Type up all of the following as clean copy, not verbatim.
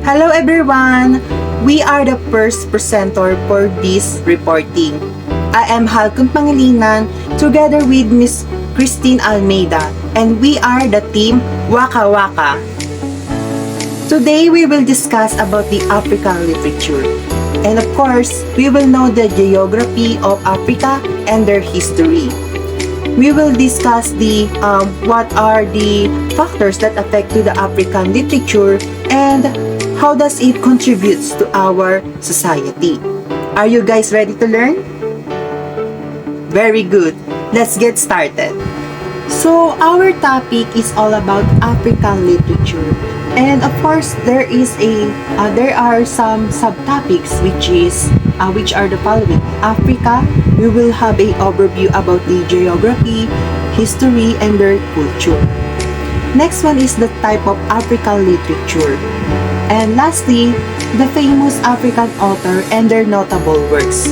Hello everyone! We are the first presenter for this reporting. I am Halcon Pangilinan together with Miss Christine Almeida and we are the team Waka Waka. Today we will discuss about the African literature. And of course, we will know the geography of Africa and their history. We will discuss the what are the factors that affect to the African literature and how does it contributes to our society. Are you guys ready to learn? Very good. Let's get started. So our topic is all about African literature. And of course, there are some subtopics which are the following. Africa, we will have a overview about the geography, history, and their culture. Next one is the type of African literature. And lastly, the famous African author and their notable works.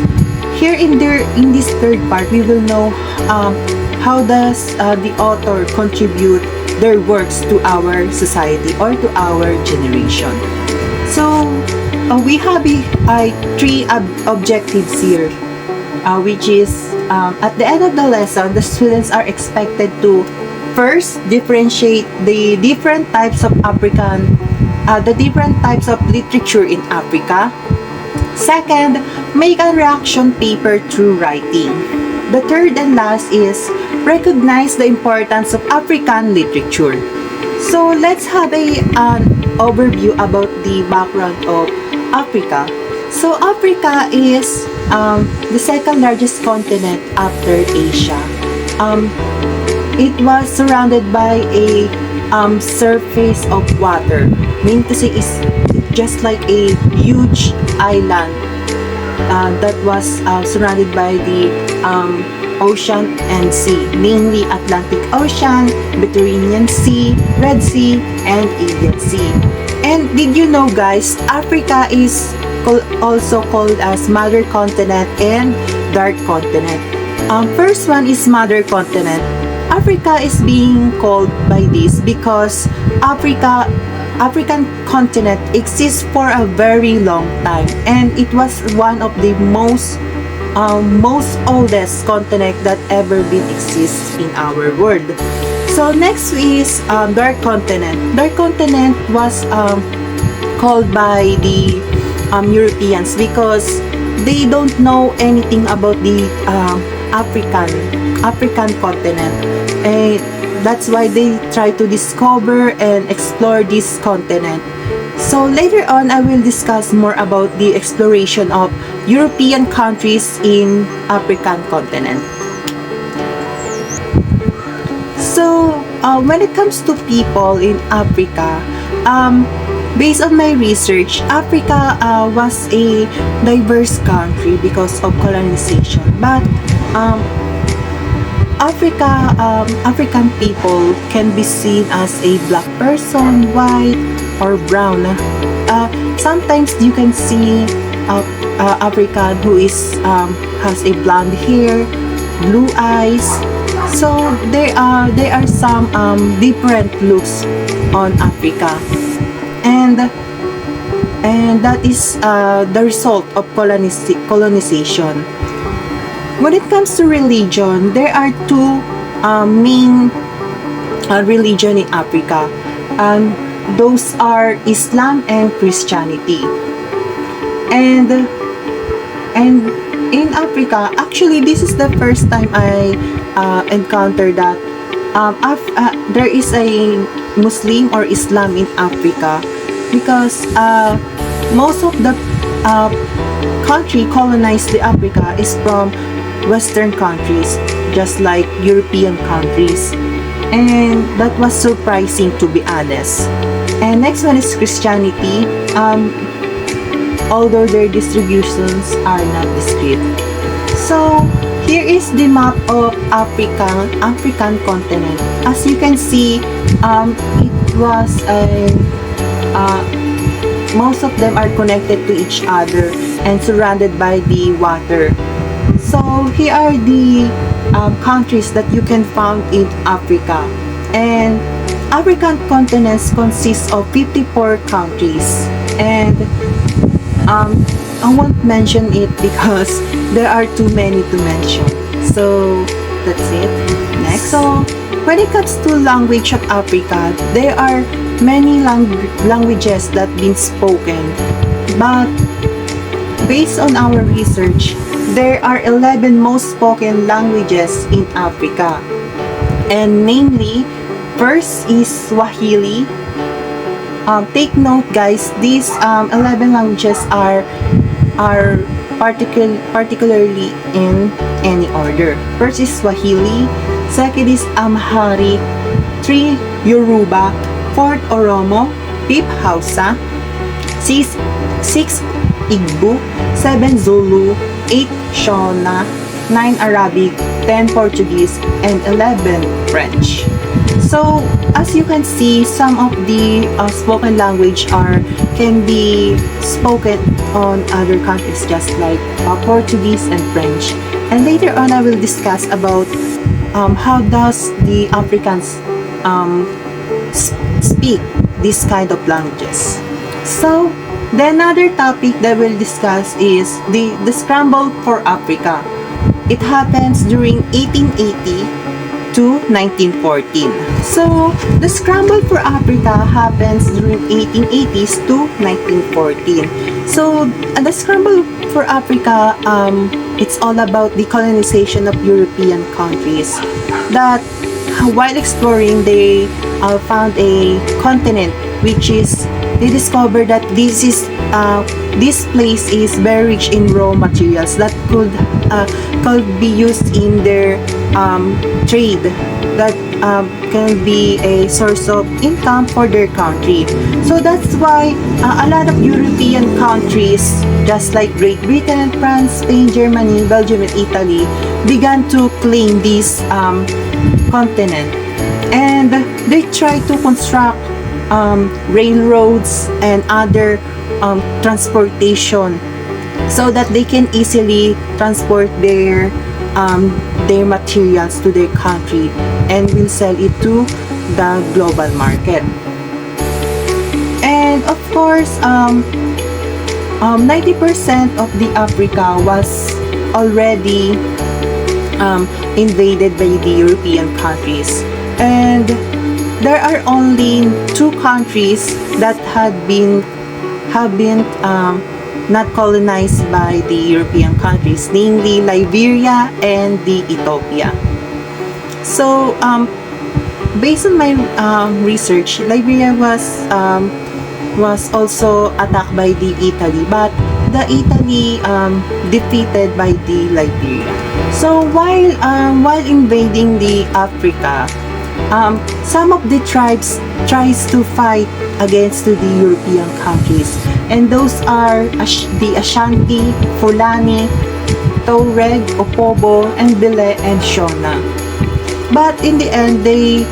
Here in this third part, we will know how does the author contribute their works to our society or to our generation. So we have three objectives here, which is at the end of the lesson, the students are expected to first differentiate the different types of literature in Africa. Second, make a reaction paper through writing. The third and last is recognize the importance of African literature. So let's have an overview about the background of Africa. So Africa is the second largest continent after Asia. It was surrounded by a surface of water. Meaning to say is just like a huge island that was surrounded by the ocean and sea, mainly Atlantic Ocean, Mediterranean Sea, Red Sea, and Indian Sea. And did you know, guys, Africa is also called as Mother Continent and Dark Continent. First one is Mother Continent. Africa is being called by this because African continent exists for a very long time, and it was one of the most oldest continent that ever been exists in our world. So next is Dark Continent. Dark Continent was called by the Europeans because they don't know anything about the African continent, and that's why they try to discover and explore this continent. So later on, I will discuss more about the exploration of European countries in African continent. So when it comes to people in Africa, based on my research, Africa was a diverse country because of colonization. But African people can be seen as a black person, white, or brown. Sometimes you can see African who is has a blonde hair, blue eyes. So there are some different looks on Africa, and that is the result of colonization. When it comes to religion, there are two main religion in Africa. Those are Islam and Christianity. And in Africa, actually, this is the first time I encountered that there is a Muslim or Islam in Africa, because most of the country colonized the Africa is from Western countries, just like European countries, and that was surprising, to be honest. And next one is Christianity. Although their distributions are not discrete. So here is the map of African continent. As you can see, it was most of them are connected to each other and surrounded by the water. So here are the countries that you can find in Africa. And African continents consists of 54 countries, and I won't mention it because there are too many to mention. So that's it. Next, so when it comes to language of Africa, there are many languages that been spoken, but based on our research, there are 11 most spoken languages in Africa, and namely, first is Swahili. Take note, guys. These 11 languages are particularly in any order. First is Swahili. Second is Amharic. 3. Yoruba. 4. Oromo. 5. Hausa. 6. Igbo. 7. Zulu. 8. Shona. 9. Arabic. 10. Portuguese. And 11. French. So, as you can see, some of the spoken language can be spoken on other countries, just like Portuguese and French. And later on, I will discuss about how does the Africans speak this kind of languages. So, the another topic that we'll discuss is the scramble for Africa. It happens during 1880 to 1914. So, the scramble for Africa happens during 1880s to 1914. So, the scramble for Africa, it's all about the colonization of European countries that while exploring, they found a continent which is, they discovered that this place is very rich in raw materials that could be used in their trade, that can be a source of income for their country. So that's why a lot of European countries, just like Great Britain, France, Spain, Germany, Belgium, and Italy, began to claim this continent, and they try to construct railroads and other transportation so that they can easily transport their materials to their country and will sell it to the global market. And of course, 90% of the Africa was already invaded by the European countries, and there are only 2 countries that have been not colonized by the European countries, namely Liberia and the Ethiopia. So, based on my research, Liberia was also attacked by the Italy, but the Italy defeated by the Liberia. So while invading the Africa, some of the tribes tries to fight against the European countries, and those are the Ashanti, Fulani, Tuareg, Opobo, and Bile and Shona. But in the end, they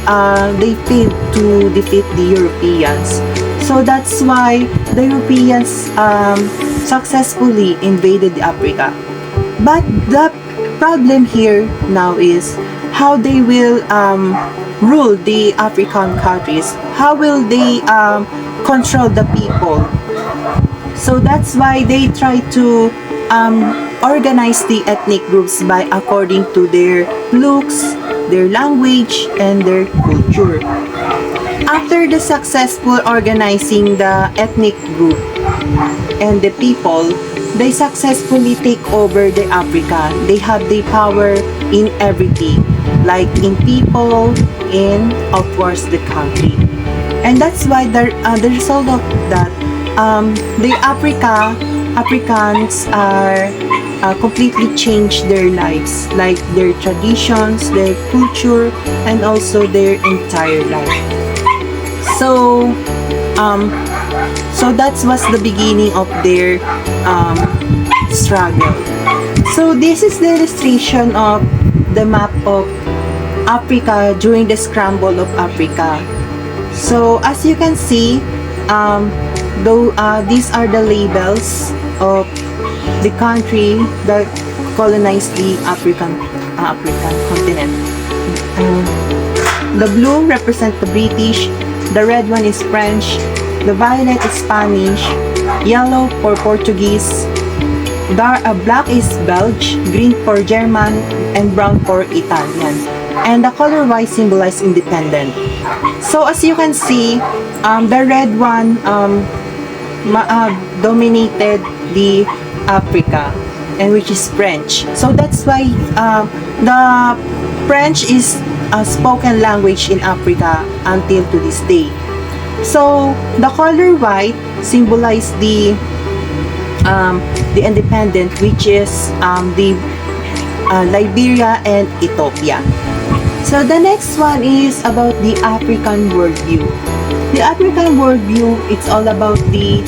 failed to defeat the Europeans. So that's why the Europeans successfully invaded Africa. But the problem here now is how they will rule the African countries. How will they control the people? So that's why they try to organize the ethnic groups by according to their looks, their language, and their culture. After the successful organizing the ethnic group and the people, they successfully take over the Africa. They have the power in everything, like in people, in of course the country. And that's why the result of that, the Africans are completely changed their lives, like their traditions, their culture, and also their entire life. So that was the beginning of their struggle. So this is the illustration of the map of Africa during the scramble of Africa. So as you can see, these are the labels of the country that colonized the African continent. The blue represents the British, the red one is French, the violet is Spanish, yellow for Portuguese, black is Belgian, green for German, and brown for Italian. And the color white symbolizes independent. So as you can see, the red one dominated the Africa, and which is French. So that's why the French is a spoken language in Africa until to this day. So the color white symbolize the independent, which is the Liberia and Ethiopia. So the next one is about the African worldview. The African worldview, it's all about the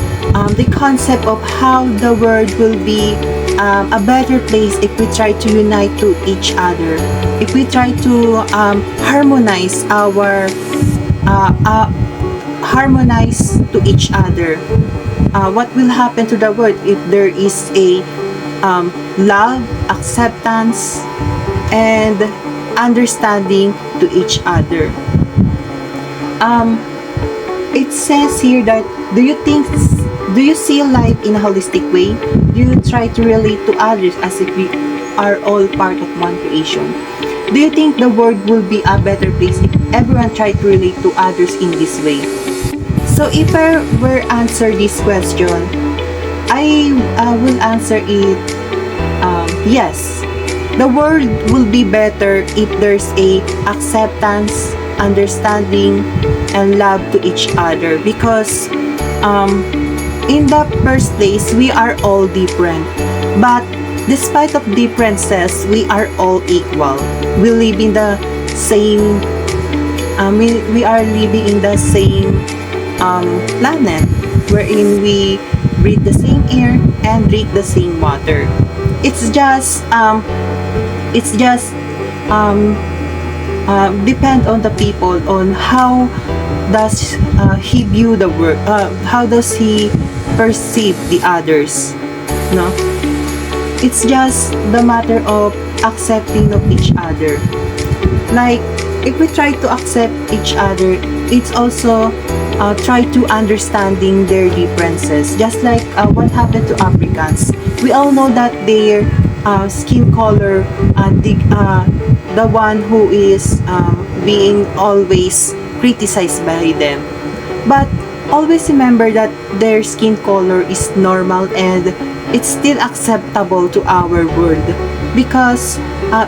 concept of how the world will be a better place if we try to unite to each other. If we try to harmonize to each other. What will happen to the world if there is a love, acceptance, and understanding to each other. It says here that do you see life in a holistic way? Do you try to relate to others as if we are all part of one creation? Do you think the world will be a better place if everyone tried to relate to others in this way? So if I were answer this question, I will answer it yes. The world will be better if there's a acceptance, understanding, and love to each other, because in the first place we are all different, but despite of differences we are all equal. We live in the same we are living in the same planet, wherein we breathe the same air and drink the same water. It's just depend on the people on how does he view the world, how does he perceive the others, no? It's just the matter of accepting of each other. Like if we try to accept each other, it's also try to understanding their differences. Just like what happened to Africans, we all know that their skin color, the one who is being always criticized by them. But always remember that their skin color is normal and it's still acceptable to our world, because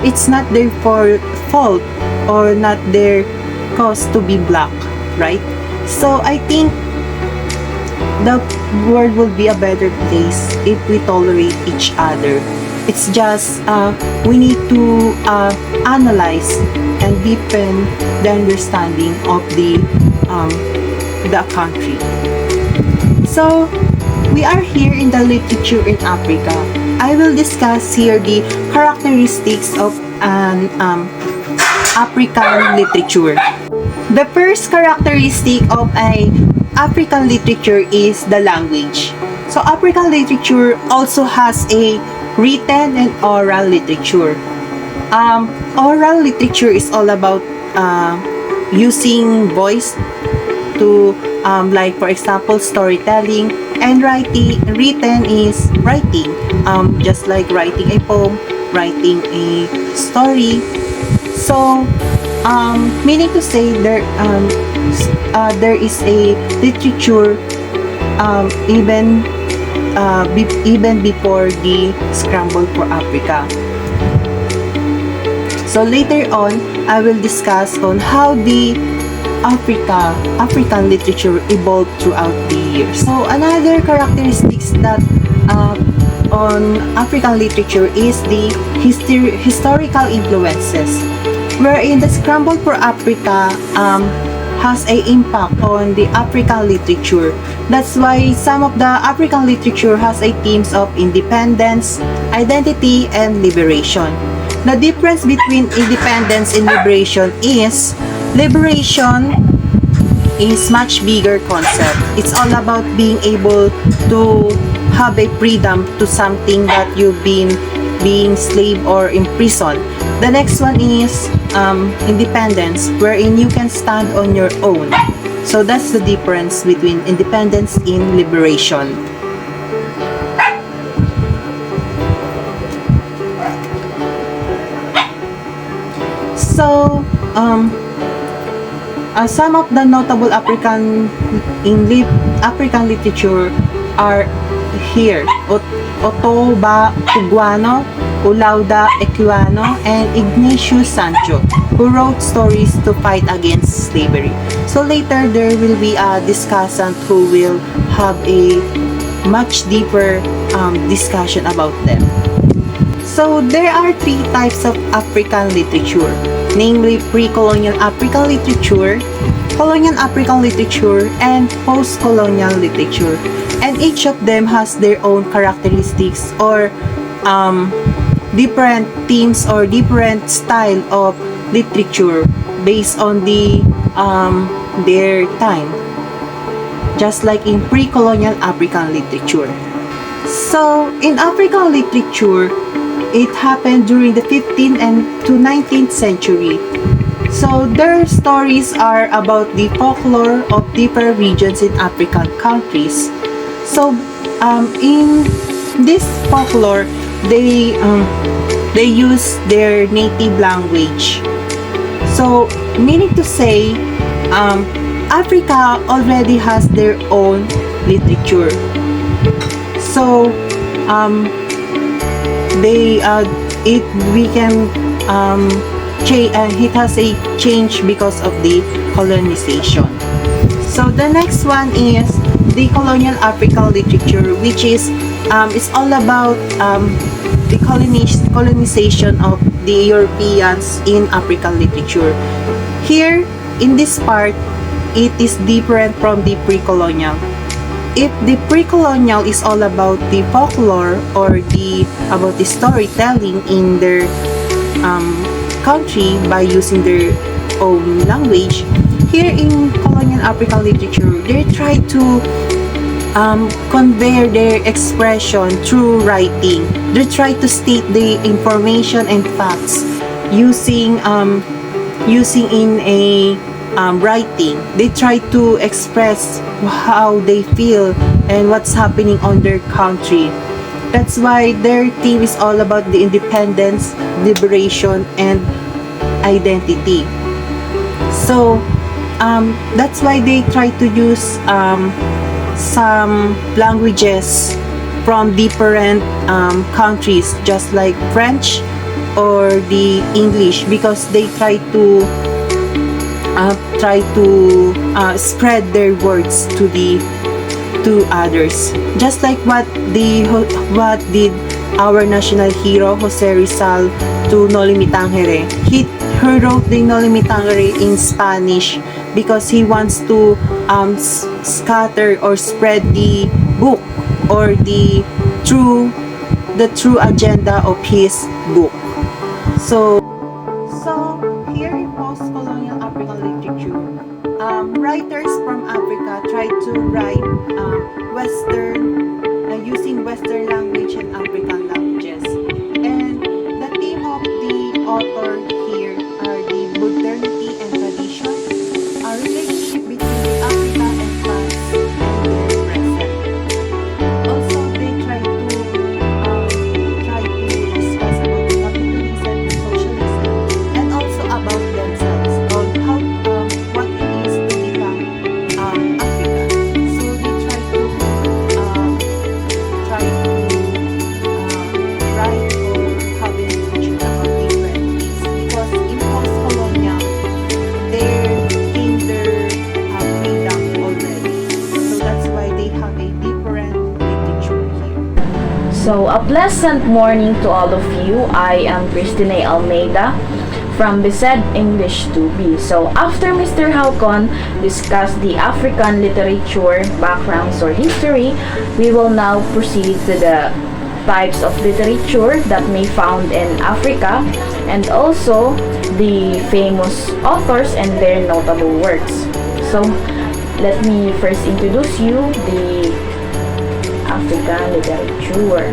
it's not their fault or not their cause to be black, right? So I think the world will be a better place if we tolerate each other. It's just we need to analyze and deepen the understanding of the country. So we are here in the literature in Africa. I will discuss here the characteristics of an African literature. The first characteristic of an African literature is the language. So African literature also has a written and oral literature. Oral literature is all about using voice to like for example storytelling, and written is writing, just like writing a poem, writing a story. So meaning to say there is a literature even before the scramble for Africa. So later on, I will discuss on how the African literature evolved throughout the years. So another characteristics that on African literature is the historical influences, wherein the scramble for Africa has an impact on the African literature. That's why some of the African literature has a themes of independence, identity, and liberation. The difference between independence and liberation is much bigger concept. It's all about being able to have a freedom to something that you've been being slave or imprisoned. The next one is independence, wherein you can stand on your own. So that's the difference between independence and liberation. So, some of the notable African literature are here: Ottobah Cugoano, Olaudah Equiano, and Ignatius Sancho, who wrote stories to fight against slavery. So later there will be a discussant who will have a much deeper discussion about them. So there are three types of African literature, namely pre-colonial African literature, colonial African literature, and post-colonial literature. And each of them has their own characteristics or different themes or different style of literature based on their time, just like in pre-colonial African literature. So in African literature, it happened during the 15th and to 19th century. So their stories are about the folklore of different regions in African countries. So in this folklore, they use their native language. So meaning to say, Africa already has their own literature. So it has a change because of the colonization. So the next one is the colonial African literature, which is it's all about the colonization of the Europeans in African literature. Here in this part, it is different from the pre-colonial. If the pre-colonial is all about the folklore or about the storytelling in their country by using their own language, here in colonial African literature, they try to convey their expression through writing. They try to state the information and facts using in a writing. They try to express how they feel and what's happening on their country. That's why their theme is all about the independence, liberation, and identity. So that's why they try to use some languages from different countries, just like French or the English, because they try to spread their words to others, just like what did our national hero Jose Rizal to Noli Me Tangere. He wrote the Noli Me Tangere in Spanish because he wants to scatter or spread the book or the true agenda of his book. So here in post-colonial African literature, writers from Africa try to write using Western language and African languages. And the theme of the author here are the modernity and tradition, a relationship between Africa and past and their present. Also, they try to discuss about capitalism and socialism, and also about themselves on how what it is to become African. So they try to write or have a literature about different things, because in post-colonial they're in their freedom already. So that's why they have a different literature here. So, a pleasant morning to all of you. I am Christine Almeida from Besed English 2B. So, after Mr. Halcon discussed the African literature backgrounds or history, we will now proceed to the types of literature that may found in Africa, and also the famous authors and their notable works. So, let me first introduce you the African literature.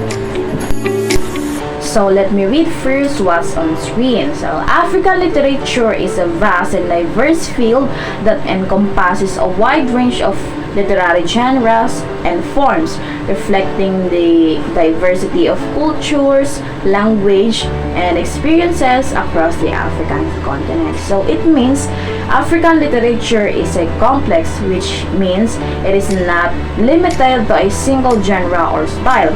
So let me read first what's on screen. So African literature is a vast and diverse field that encompasses a wide range of literary genres and forms, reflecting the diversity of cultures, language, and experiences across the African continent. So it means African literature is a complex, which means it is not limited to a single genre or style,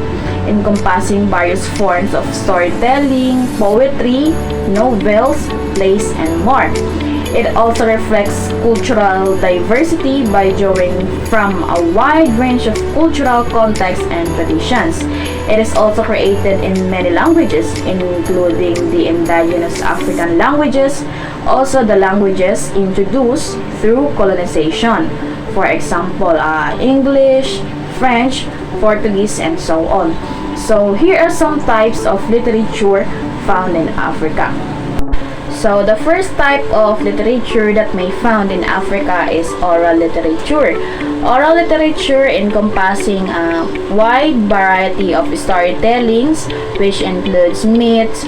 encompassing various forms of storytelling, poetry, novels, plays, and more. It also reflects cultural diversity by drawing from a wide range of cultural contexts and traditions. It is also created in many languages, including the indigenous African languages, also the languages introduced through colonization. For example, English, French, Portuguese, and so on. So here are some types of literature found in Africa. So the first type of literature that may found in Africa is oral literature. Oral literature encompassing a wide variety of storytellings, which includes myths,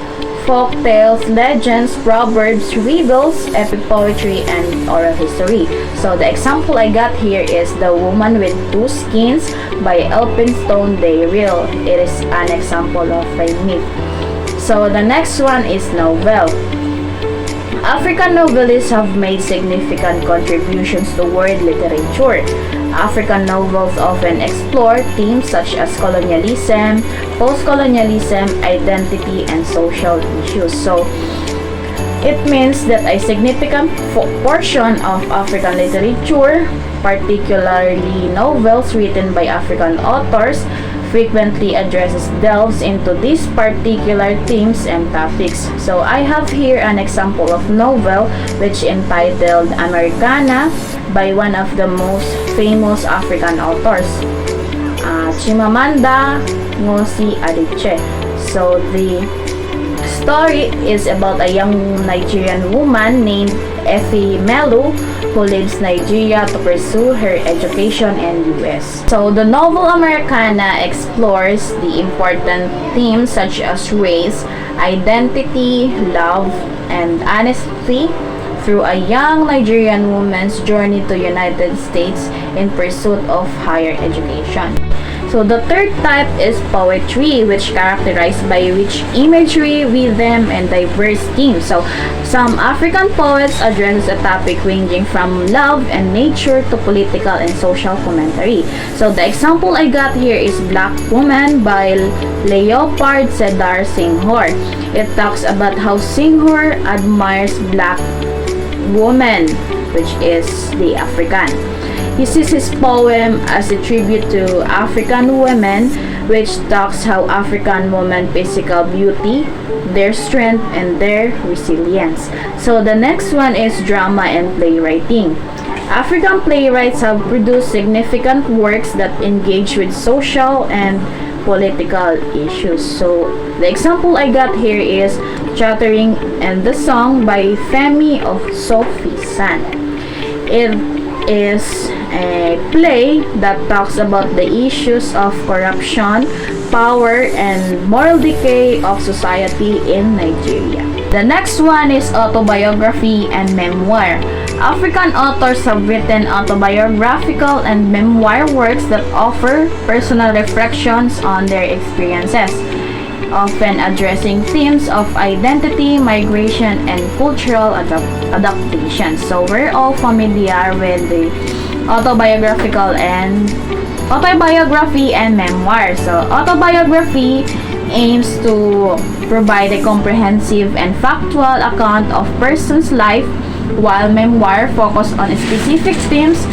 folk tales, legends, proverbs, riddles, epic poetry, and oral history. So the example I got here is The Woman with Two Skins by Elphinstone Daryl. It is an example of a myth. So the next one is novel. African novelists have made significant contributions to world literature. African novels often explore themes such as colonialism, post-colonialism, identity, and social issues. So, it means that a significant portion of African literature, particularly novels written by African authors, frequently delves into these particular themes and topics. So I have here an example of novel which entitled Americana by one of the most famous African authors, Chimamanda Ngozi Adichie. So the story is about a young Nigerian woman named Effie Melu who leaves Nigeria to pursue her education in US. So the novel Americana explores the important themes such as race, identity, love, and honesty through a young Nigerian woman's journey to United States in pursuit of higher education. So the third type is poetry, which characterized by rich imagery, rhythm, and diverse themes. So some African poets address a topic ranging from love and nature to political and social commentary. So the example I got here is Black Woman by Leopard Sedar Senghor. It talks about how Senghor admires black woman, which is the African. He sees his poem as a tribute to African women, which talks how African women physical beauty, their strength, and their resilience. So the next one is drama and playwriting. African playwrights have produced significant works that engage with social and political issues. So the example I got here is Chattering and the Song by Femi of Sophie San. It is a play that talks about the issues of corruption, power, and moral decay of society in Nigeria. The next one is autobiography and memoir. African authors have written autobiographical and memoir works that offer personal reflections on their experiences, often addressing themes of identity, migration, and cultural adaptation. So we're all familiar with the autobiography and memoir. So autobiography aims to provide a comprehensive and factual account of person's life, while memoir focus on specific themes,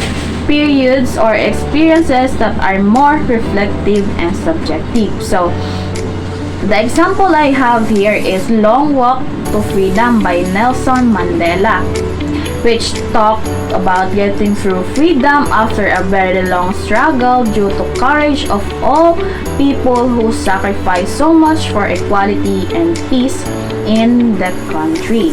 periods, or experiences that are more reflective and subjective. So the example I have here is Long Walk to Freedom by Nelson Mandela, which talked about getting through freedom after a very long struggle due to courage of all people who sacrificed so much for equality and peace in the country.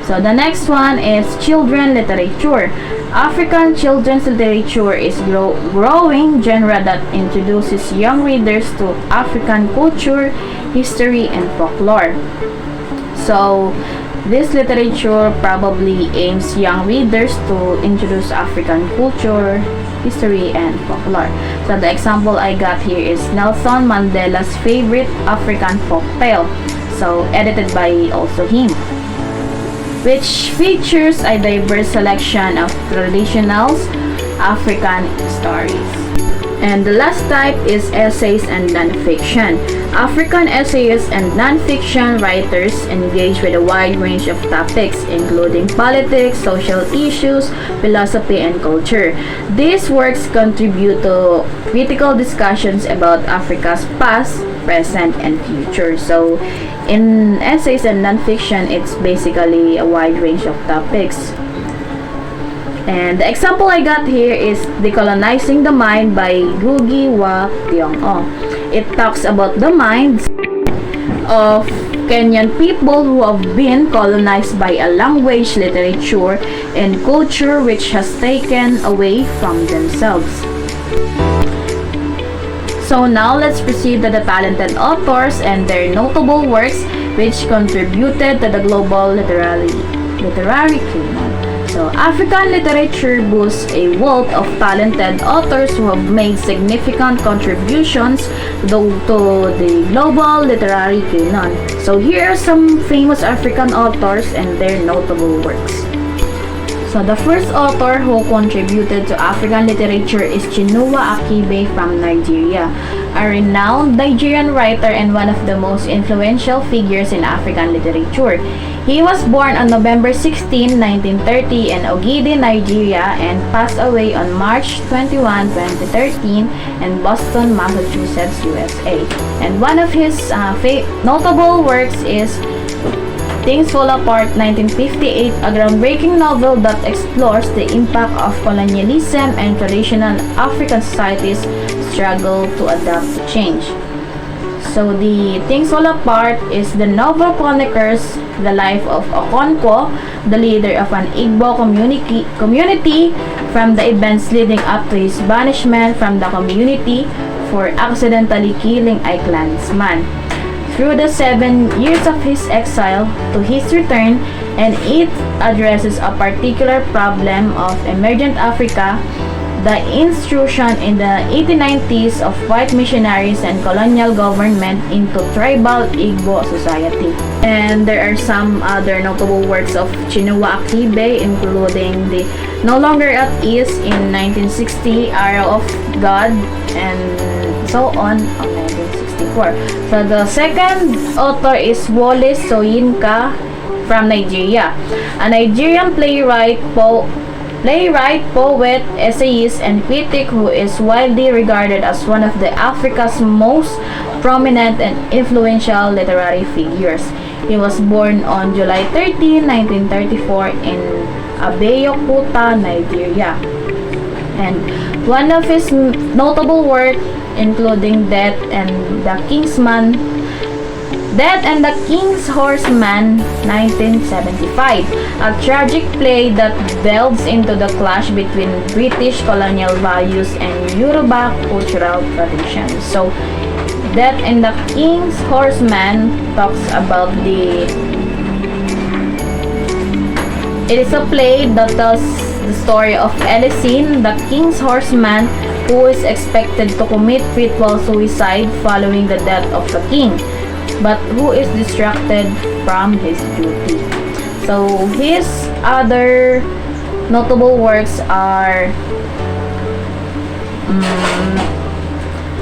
So the next one is children literature. African children's literature is growing genre that introduces young readers to African culture, history, and folklore. So, this literature probably aims young readers to introduce African culture, history, and folklore. So, the example I got here is Nelson Mandela's favorite African folk tale. So, edited by also him, which features a diverse selection of traditional African stories. And the last type is essays and nonfiction. African essayists and nonfiction writers engage with a wide range of topics, including politics, social issues, philosophy, and culture. These works contribute to critical discussions about Africa's past, present, and future. So, in essays and nonfiction, it's basically a wide range of topics. And the example I got here is Decolonizing the Mind by Ngugi wa Thiong'o. It talks about the minds of Kenyan people who have been colonized by a language, literature, and culture which has taken away from themselves. So now let's proceed to the talented authors and their notable works which contributed to the global literary canon. So, African literature boasts a wealth of talented authors who have made significant contributions to the global literary canon. So, here are some famous African authors and their notable works. So, the first author who contributed to African literature is Chinua Achebe from Nigeria, a renowned Nigerian writer and one of the most influential figures in African literature. He was born on November 16, 1930 in Ogidi, Nigeria and passed away on March 21, 2013 in Boston, Massachusetts, USA. And one of his notable works is Things Fall Apart, 1958, a groundbreaking novel that explores the impact of colonialism and traditional African societies' struggle to adapt to change. So, the Things Fall Apart is the novel chronicles the life of Okonkwo, the leader of an Igbo community from the events leading up to his banishment from the community for accidentally killing a clansman. Through the 7 years of his exile to his return, and it addresses a particular problem of emergent Africa, the intrusion in the 1890s of white missionaries and colonial government into tribal Igbo society. And there are some other notable works of Chinua Achebe, including the No Longer at Ease in 1960, Arrow of God, and so on 1964. So the second author is Wole Soyinka from Nigeria, a Nigerian playwright, poet, essayist, and critic who is widely regarded as one of the Africa's most prominent and influential literary figures. He was born on July 13, 1934 in Abeokuta, Nigeria. And one of his notable works, including Death and the King's Horseman, 1975, a tragic play that delves into the clash between British colonial values and Yoruba cultural traditions. So, Death and the King's Horseman talks about it is a play that tells the story of Elysin, the King's Horseman, who is expected to commit ritual suicide following the death of the king, but who is distracted from his duty. So, his other notable works are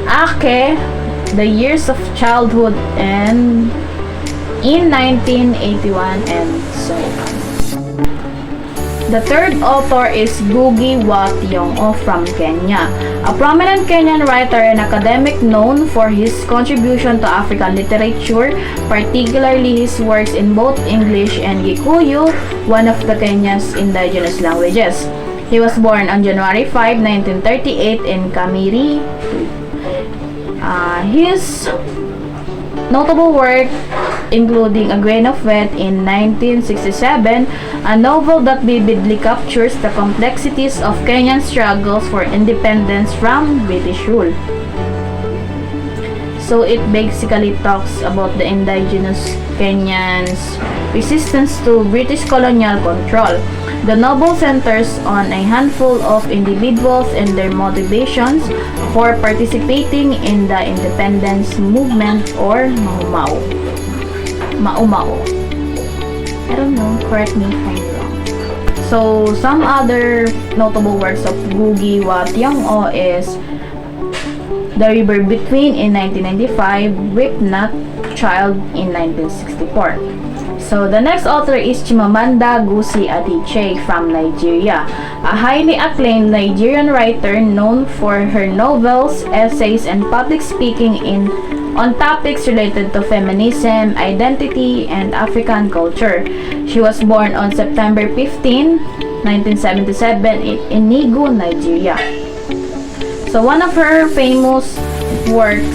Ake, The Years of Childhood, and in 1981, and so on. The third author is Ngugi wa Thiong'o from Kenya, a prominent Kenyan writer and academic known for his contribution to African literature, particularly his works in both English and Gikuyu, one of the Kenya's indigenous languages. He was born on January 5, 1938 in Kamiri. His notable work including A Grain of Wheat in 1967, a novel that vividly captures the complexities of Kenyan struggles for independence from British rule. So it basically talks about the indigenous Kenyans' resistance to British colonial control. The novel centers on a handful of individuals and their motivations for participating in the independence movement or Mau Mau. Mau Mau. I don't know, correct me if I'm wrong. So, some other notable works of Ngugi wa Thiong'o is The River Between in 1995, Whipnut Child in 1964. So, the next author is Chimamanda Ngozi Adichie from Nigeria, a highly acclaimed Nigerian writer known for her novels, essays, and public speaking on topics related to feminism, identity, and African culture. She was born on September 15, 1977 in Enugu, Nigeria. So one of her famous works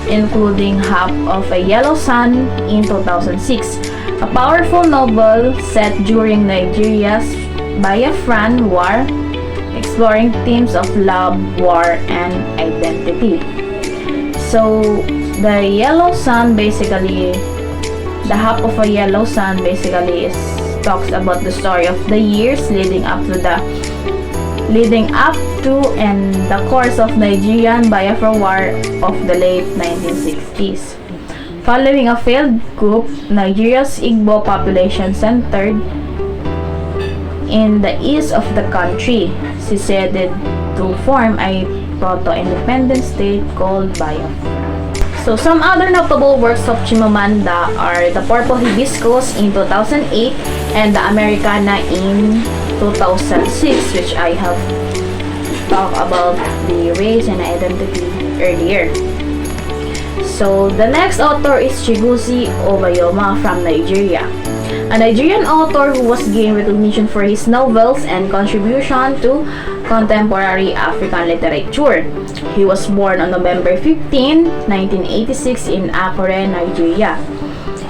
including Half of a Yellow Sun in 2006, a powerful novel set during Nigeria's Biafran War, exploring themes of love, war, and identity. So, the Yellow Sun basically, the Half of a Yellow Sun basically talks about the story of the years leading up to and the course of Nigerian Biafra War of the late 1960s. Following a failed coup, Nigeria's Igbo population centered in the east of the country seceded to form a proto-independent state called Biafra. So some other notable works of Chimamanda are The Purple Hibiscus in 2008 and The Americana in 2006, which I have talked about the race and identity earlier. So the next author is Chiguzi Obayoma from Nigeria, a Nigerian author who was gained recognition for his novels and contribution to contemporary African literature. He was born on November 15, 1986 in Akure, Nigeria.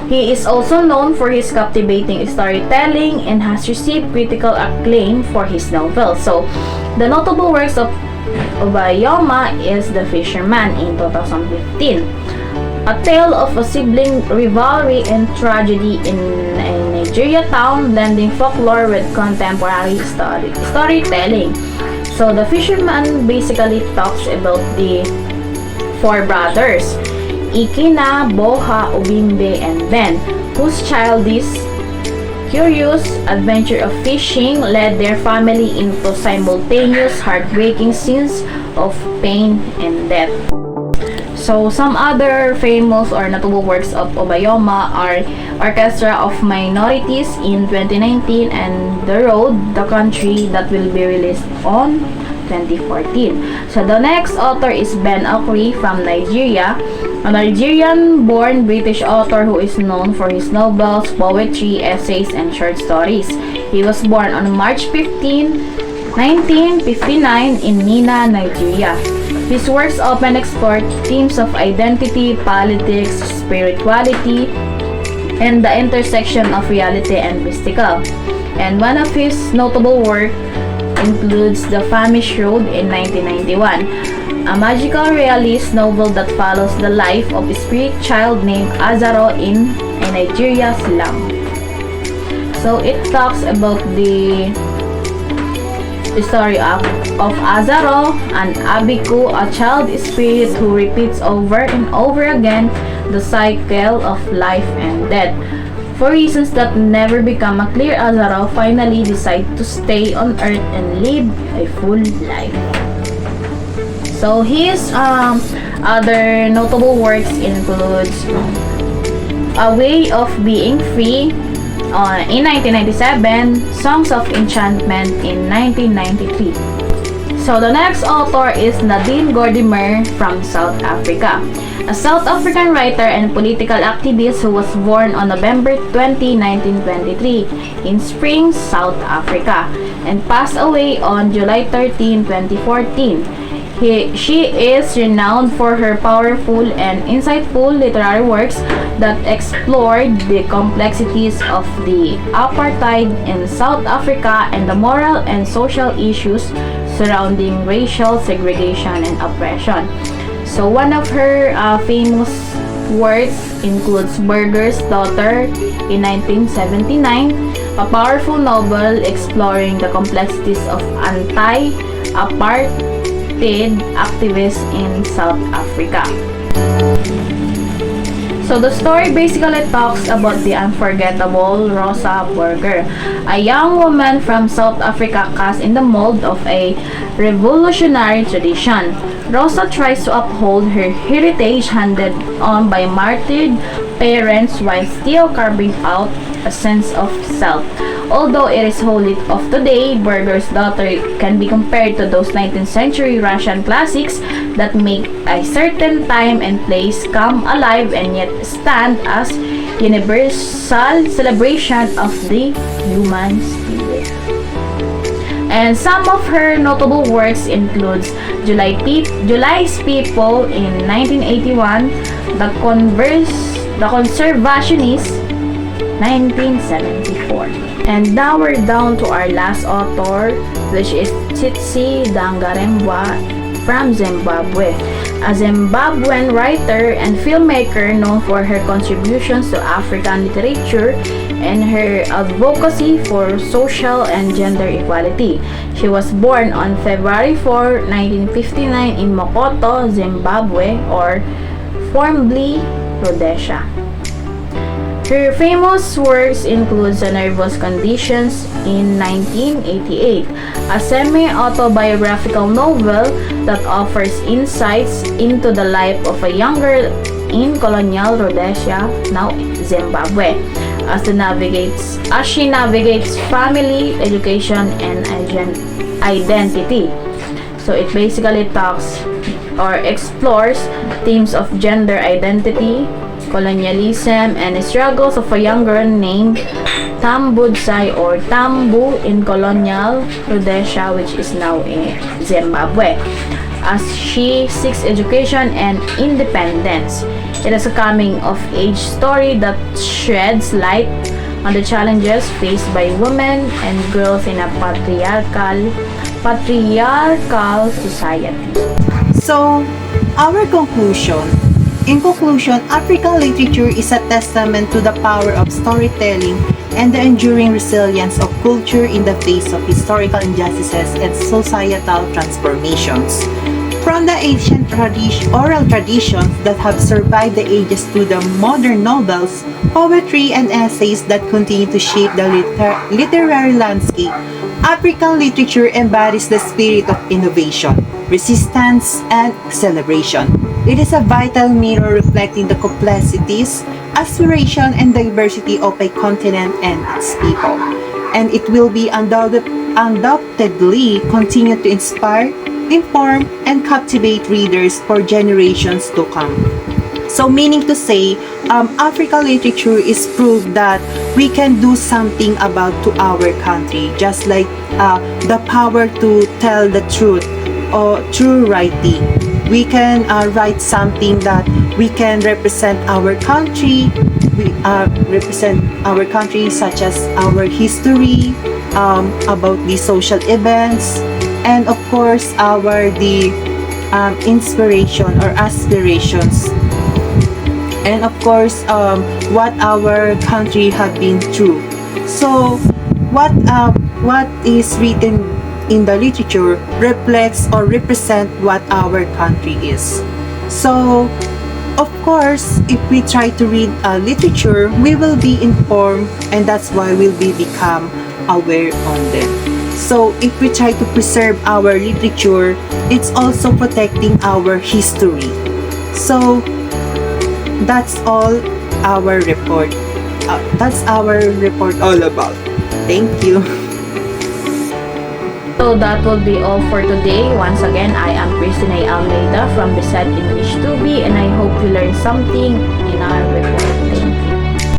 He is also known for his captivating storytelling and has received critical acclaim for his novels. So, the notable works of Obayoma is The Fisherman in 2015, a tale of a sibling rivalry and tragedy in a Nigeria town, blending folklore with contemporary storytelling. So, The Fisherman basically talks about the four brothers, Ikina, Boha, Obimbe, and Ben, whose childish, curious adventure of fishing led their family into simultaneous heartbreaking scenes of pain and death. So some other famous or notable works of Obayoma are Orchestra of Minorities in 2019 and The Road, the Country, that will be released on 2014. So the next author is Ben Okri from Nigeria, a Nigerian-born British author who is known for his novels, poetry, essays, and short stories. He was born on March 15, 1959 in Mina, Nigeria. His works often explore themes of identity, politics, spirituality, and the intersection of reality and mystical. And one of his notable works includes The Famished Road in 1991, a magical realist novel that follows the life of a spirit child named Azaro in a Nigeria slum. So it talks about the story of Azaro, an Abiku, a child spirit who repeats over and over again the cycle of life and death. For reasons that never become clear, Azaro finally decides to stay on Earth and live a full life. So his other notable works includes A Way of Being Free in 1997, Songs of Enchantment in 1993. So the next author is Nadine Gordimer from South Africa, a South African writer and political activist who was born on November 20, 1923 in Springs, South Africa, and passed away on July 13, 2014. She is renowned for her powerful and insightful literary works that explored the complexities of the apartheid in South Africa and the moral and social issues surrounding racial segregation and oppression. So one of her famous works includes Burger's Daughter in 1979, a powerful novel exploring the complexities of anti-apartheid activists in South Africa. So the story basically talks about the unforgettable Rosa Burger, a young woman from South Africa cast in the mold of a revolutionary tradition. Rosa tries to uphold her heritage handed on by martyred parents while still carving out a sense of self. Although it is wholly of today, Burger's Daughter can be compared to those 19th century Russian classics that make a certain time and place come alive and yet stand as universal celebration of the human spirit. And some of her notable works includes July's People in 1981, The Conservationist, 1974. And now we're down to our last author, which is Tsitsi Dangarembga from Zimbabwe. A Zimbabwean writer and filmmaker known for her contributions to African literature and her advocacy for social and gender equality. She was born on February 4, 1959 in Mokoto, Zimbabwe, or formerly Rhodesia. Her famous works include The Nervous Conditions in 1988, a semi-autobiographical novel that offers insights into the life of a young girl in colonial Rhodesia, now Zimbabwe, as she navigates family, education, and identity. So it basically talks or explores themes of gender identity, colonialism, and the struggles of a young girl named Tambudzai or Tambu in colonial Rhodesia, which is now in Zimbabwe, as she seeks education and independence. It is a coming-of-age story that sheds light on the challenges faced by women and girls in a patriarchal society. So, our conclusion. In conclusion, African literature is a testament to the power of storytelling and the enduring resilience of culture in the face of historical injustices and societal transformations. From the ancient oral traditions that have survived the ages to the modern novels, poetry, and essays that continue to shape the literary landscape, African literature embodies the spirit of innovation, resistance, and celebration. It is a vital mirror reflecting the complexities, aspiration, and diversity of a continent and its people. And it will be undoubtedly continue to inspire, inform, and captivate readers for generations to come. So meaning to say, African literature is proof that we can do something about to our country, just like the power to tell the truth or true writing. We can write something that we can represent our country. We represent our country, such as our history, about the social events, and of course the inspiration or aspirations, and of course what our country have been through. So what is written in the literature reflects or represent what our country is. So of course, if we try to read literature, we will be informed, and that's why we'll become aware on them. So if we try to preserve our literature, it's also protecting our history. So that's all our report. That's our report all about. Thank you. So that will be all for today. Once again, I am Christina Almeida from Beside English 2B, and I hope you learned something in our report.